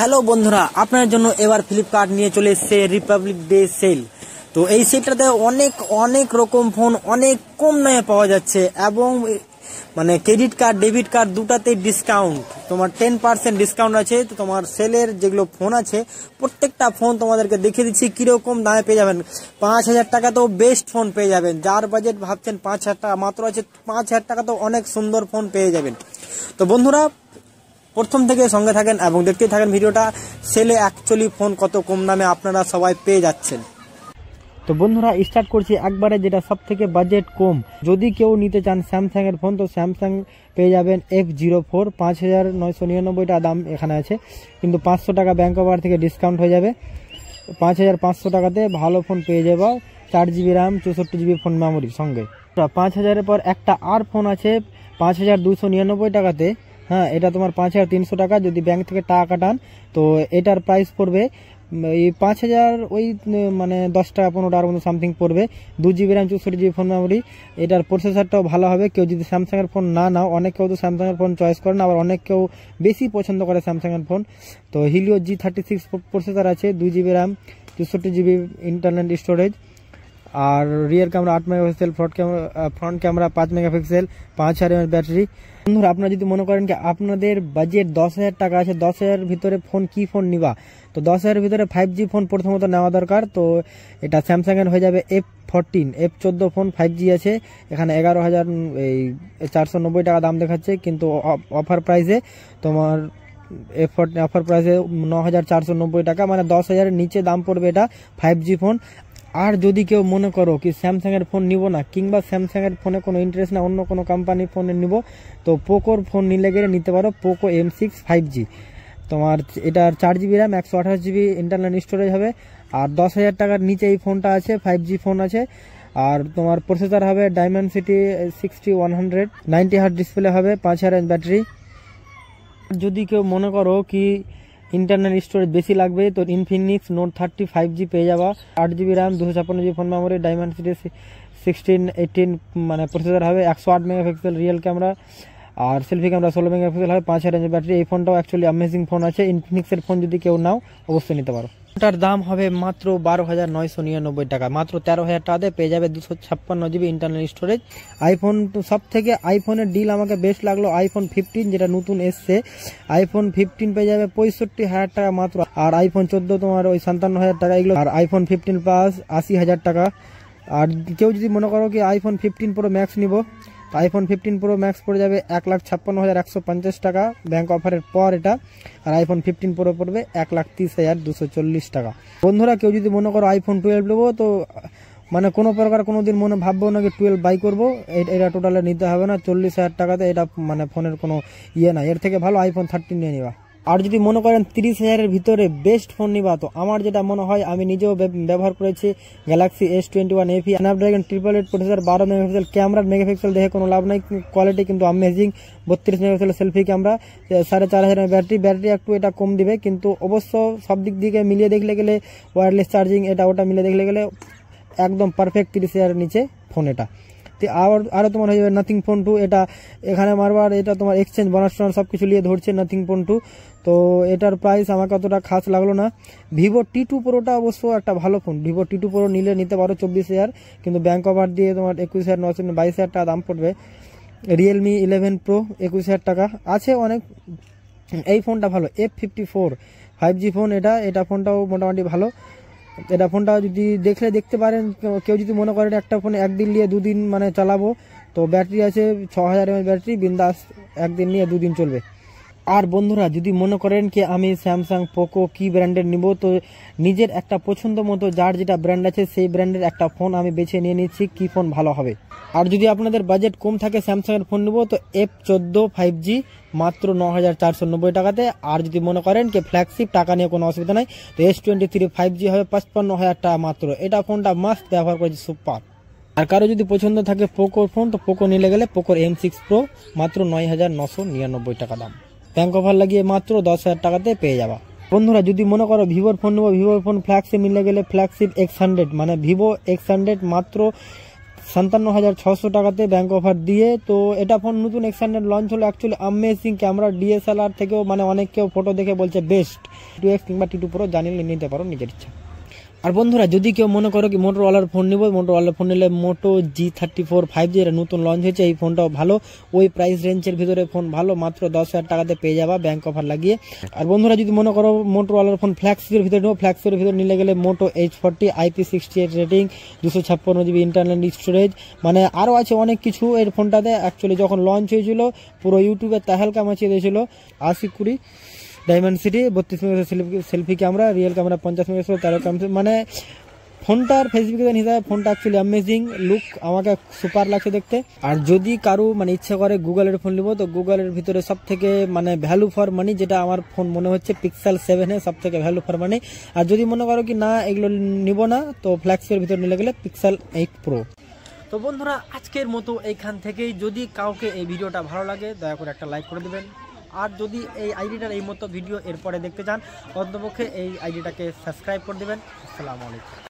Hello বন্ধুরা, আপনার জন্য এবার ফ্লিপকার্ট নিয়ে চলে এসেছে রিপাবলিক ডে সেল। তো এই সেলটাতে অনেক অনেক রকম ফোন অনেক কম দামে পাওয়া যাচ্ছে এবং মানে ক্রেডিট কার্ড ডেবিট কার্ড দুটাতে ডিসকাউন্ট, তোমার 10% ডিসকাউন্ট আছে। তো তোমার সেলের যেগুলো ফোন আছে প্রত্যেকটা ফোন তোমাদেরকে দেখিয়ে দিচ্ছি কিরকম দামে পেয়ে যাবেন। 5,000 টাকা তো বেস্ট ফোন পেয়ে যাবেন। যার বাজেট ভাবছেন 5,000 টাকা মাত্র আছে, 5,000 টাকা তো অনেক সুন্দর ফোন পেয়ে যাবেন। তো বন্ধুরা প্রথম থেকে সঙ্গে থাকেন এবং দেখতেই থাকেন ভিডিওটা। সেলে অ্যাকচুয়ালি ফোন কত কম দামে আপনারা সবাই পেয়ে যাচ্ছেন। তো বন্ধুরা স্টার্ট করছি একবারে যেটা সব থেকে বাজেট কম। যদি কেউ নিতে চান স্যামসাং এর ফোন, তো স্যামসাং পেয়ে যাবেন F04, 5,999 দাম এখানে আছে, কিন্তু 500 টাকা ব্যাংক অফার থেকে ডিসকাউন্ট হয়ে যাবে। 5,500 টাকাতে ভালো ফোন পেয়ে যাবে, 4GB র্যাম, 64GB ফোন মেমোরির সঙ্গে। 5,000-এর পর একটা আর ফোন আছে 5,299 টাকাতে। হ্যাঁ, এটা তোমার 5,300 টাকা যদি ব্যাংক থেকে টাকা কাটান। তো এটার প্রাইস পড়বে এই 5,000 ওই মানে 10 টাকা 15 টাকার মতো সামথিং পড়বে। 2GB RAM, 64GB phone memory. এটার প্রসেসরটাও ভালো হবে। কেউ যদি স্যামসাং এর ফোন না নাও, অনেক কেউ তো স্যামসাং এর ফোন চয়েস করে না, আবার অনেক কেউ বেশি পছন্দ করে স্যামসাং এর ফোন। তো হিলিও G36 প্রসেসর আছে, 2GB RAM, 64GB internal storage, আর rear camera 8 megapixel, front camera 5 megapixel, 5,000 mAh battery. বন্ধুরা আপনারা যদি মনে করেন কি আপনাদের বাজেট 10,000 টাকা আছে, 10,000 ভিতরে ফোন কি ফোন নিবা, তো 10,000 ভিতরে 5G ফোন প্রথমত নেওয়া দরকার। তো এটা স্যামসাং এর হয়ে যাবে F14, F14 ফোন 5G আছে। এখানে 11,490 টাকা দাম দেখাচ্ছে, কিন্তু অফার প্রাইসে তোমার অফার প্রাইসে 9,490 টাকা, মানে 10,000 এর নিচে দাম পড়বে এটা 5G ফোন। আর যদি কেউ মনে করো কি স্যামসাং এর ফোন নিব না, কিংবা স্যামসাং এর ফোনে কোনো ইন্টারেস্ট না, অন্য কোনো কোম্পানির ফোনে নিব, তো পোকোর ফোন নিলে গেলে নিতে পারো পোকো M6 5G। তোমার এটার 4GB RAM, 128GB internal storage হবে। আর 10,000 টাকার নিচে এই ফোনটা আছে, 5G ফোন আছে। আর তোমার প্রসেসর হবে Dimensity 6100, 90Hz ডিসপ্লে হবে, 5,000 mAh ব্যাটারি। যদি কেউ মনে করো কি ইন্টারনাল স্টোরেজ বেশি লাগবে, তো ইনফিনিক্স নোট 30 5G পেয়ে যাবা, 8GB RAM, 256GB phone memory, Dimensity 1618 মানে প্রসেসর হবে, 108 মেগাপিক্সেল রিয়েল ক্যামেরা, আর সেলফি ক্যামেরা 16 মেগাপিক্সেল হবে, 5,000 mAh ব্যাটারি। এই ফোনটাও অ্যাকচুয়ালি অ্যামেজিং ফোন আছে। ইনফিনিক্সের ফোন যদি কেউ নাও অবশ্যই নিতে পারো। এটার দাম হবে মাত্র 12,999 টাকা, মাত্র 13,000 টাকাতে পেয়ে যাবে 256GB ইন্টারনাল স্টোরেজ। আইফোন সব থেকে আইফোনের ডিল আমাকে বেস্ট লাগলো আইফোন 15, যেটা নতুন এসছে। আইফোন 15 পেয়ে যাবে 65,000 টাকা মাত্র, আর আইফোন 14 তোমার ওই 57,000 টাকা এগুলো, আর আইফোন 15 প্লাস 80,000 টাকা। আর কেউ যদি মনে করো কি আইফোন 15 প্রো ম্যাক্স নিব, আইফোন 15 প্রো ম্যাক্স পড়ে যাবে 1,56,150 টাকা ব্যাংক অফারের পর এটা। আর আইফোন 15 প্রো পড়বে 1,30,240 টাকা। বন্ধুরা কেউ যদি মনে করো আইফোন 12 নেবো, তো মানে কোনো প্রকার কোনোদিন মনে ভাববো না কি 12 বাই করবো, এটা টোটালে নিতে হবে না। 40,000 টাকাতে এটা মানে ফোনের কোনো ইয়ে না, এর থেকে ভালো আইফোন 13 নিয়ে নিবা। আর যদি মনে করেন 30,000-এর ভিতরে বেস্ট ফোন নিবা, তো আমার যেটা মনে হয়, আমি নিজেও ব্যবহার করেছি Galaxy S21 FE, Snapdragon 888 processor, 12 megapixel camera, megapixel দেখে কোনো লাভ নাই, কোয়ালিটি কিন্তু amazing. 32 megapixel selfie camera, 4,500 battery একটু এটা কম দিবে, কিন্তু অবশ্য সব দিক দিকে মিলিয়ে দেখলে গেলে ওয়্যারলেস চার্জিং এটা ওটা মিলিয়ে দেখলে গেলে একদম পারফেক্ট 30,000-এর নিচে ফোন এটা। আরও তোমার হয়ে যাবে নাথিং ফোন 2, এটা এখানে মারবার এটা তোমার এক্সচেঞ্জ বোনাস সব কিছু নিয়ে ধরছে নাথিং ফোন 2। তো এটার প্রাইস আমাকে অতটা খাস লাগলো না। ভিভো T2 প্রোটা অবশ্য একটা ভালো ফোন, ভিভো T2 প্রো নিলে নিতে পারো 24,000, কিন্তু ব্যাংক অফার দিয়ে তোমার 21,900 22,000 টাকা দাম পড়বে। রিয়েলমি 11 প্রো 21,000 টাকা আছে অনেক। এই ফোনটা ভালো, F54 5G ফোন এটা ফোনটাও মোটামুটি ভালো। এটা ফোনটা যদি দেখতে পারেন, কেউ যদি মনে করেন একটা ফোন একদিন নিয়ে দুদিন মানে চালাবো, তো ব্যাটারি আছে 6,000 mAh ব্যাটারি, বিন্দাস একদিন নিয়ে দুদিন চলবে। আর বন্ধুরা যদি মনে করেন কি আমি স্যামসাং পোকো কি ব্র্যান্ডের নিব, তো নিজের একটা পছন্দ মতো যার যেটা ব্র্যান্ড আছে সেই ব্র্যান্ডের একটা ফোন আমি বেছে নিয়ে নিচ্ছি কি ফোন ভালো হবে। আর যদি আপনাদের বাজেট কম থাকে স্যামসাং এর ফোন নিব, তো F14 5G মাত্র 9,490 টাকাতে। আর যদি মনে করেন কি ফ্ল্যাগশিপ টাকা নিয়ে কোনো অসুবিধা নাই, তো S23 5G হবে 55,000 টাকা মাত্র। এটা ফোনটা মাস্ট ব্যবহার করেছি, সুপার। আর কারো যদি পছন্দ থাকে পোকোর ফোন, তো পোকো নিলে গেলে পোকোর M6 প্রো মাত্র 9,999 টাকা দাম, ব্যাংক অফার লাগিয়ে মাত্র 10,000 টাকাতে পেয়ে যাবা। বন্ধুরা যদি মনে করো ভিভোর ফোন নেবো, ভিভোর ফোন ফ্ল্যাগশিপ নিলে গেলে ফ্ল্যাগশিপ X100 মানে ভিভো X100 মাত্র 57,600 টাকাতে ব্যাংক অফার দিয়ে। তো এটা ফোন নতুন এক্সটেন্ডেড লঞ্চ হলো, অ্যাকচুয়ালি অ্যামেজিং ক্যামেরা, ডিএসএলআর থেকেও মানে অনেক কেউ ফটো দেখে বলছে বেস্ট। T2X কিংবা T2 Pro জানিয়ে নিতে পারো নিজের ইচ্ছা। আর বন্ধুরা যদি কেউ মনে করো কি মোটরওয়ালার ফোন নিব, মোটরওয়ালার ফোন নিলে মোটো G34 5G এটা নতুন লঞ্চ হয়েছে, এই ফোনটাও ভালো, ওই প্রাইস রেঞ্জের ভিতরে ফোন ভালো, মাত্র 10,000 টাকাতে পেয়ে যাবা ব্যাংক অফার লাগিয়ে। আর বন্ধুরা যদি মনে করো মোটরওয়ালার ফোন ফ্ল্যাক্সির ভিতরে নেবো, ফ্ল্যাক্সির ভিতরে নিলে গেলে মোটো H40 IP68 rating, 256 GB internal storage, মানে আরও আছে অনেক কিছু এর ফোনটাতে। অ্যাকচুয়ালি যখন লঞ্চ হয়েছিল পুরো ইউটিউবে তাহেলকা মাচিয়ে দিয়েছিল। 80 ডায়মন্ডসিটি 32 megapixel selfie camera, real camera 50 megapixel 13 megapixel, মানে ফোনটার ফেসিফিকেশন হিসাবে ফোনটা অ্যাকচুয়ালি অ্যামেজিং লুক, আমাকে সুপার লাগছে দেখতে। আর যদি কারো মানে ইচ্ছা করে গুগলের ফোন নিব, তো গুগলের ভিতরে সব থেকে মানে ভ্যালু ফর মানি যেটা আমার ফোন মনে হচ্ছে পিক্সেল 7 সব থেকে ভ্যালু ফর মানি। আর যদি মনে করো কি না এগুলো নিব না, তো ফ্ল্যাক্সের ভিতরে নিলে গেলে পিক্সেল 8 Pro। তো বন্ধুরা আজকের মতো এইখান থেকেই, যদি কাউকে এই ভিডিওটা ভালো লাগে দয়া করে একটা লাইক করে দেবেন। আর যদি এই আইডিটার এই মতো ভিডিও এরপরে দেখতে চান, অন্তপক্ষে এই আইডিটাকে সাবস্ক্রাইব করে দেবেন। আসসালামু আলাইকুম।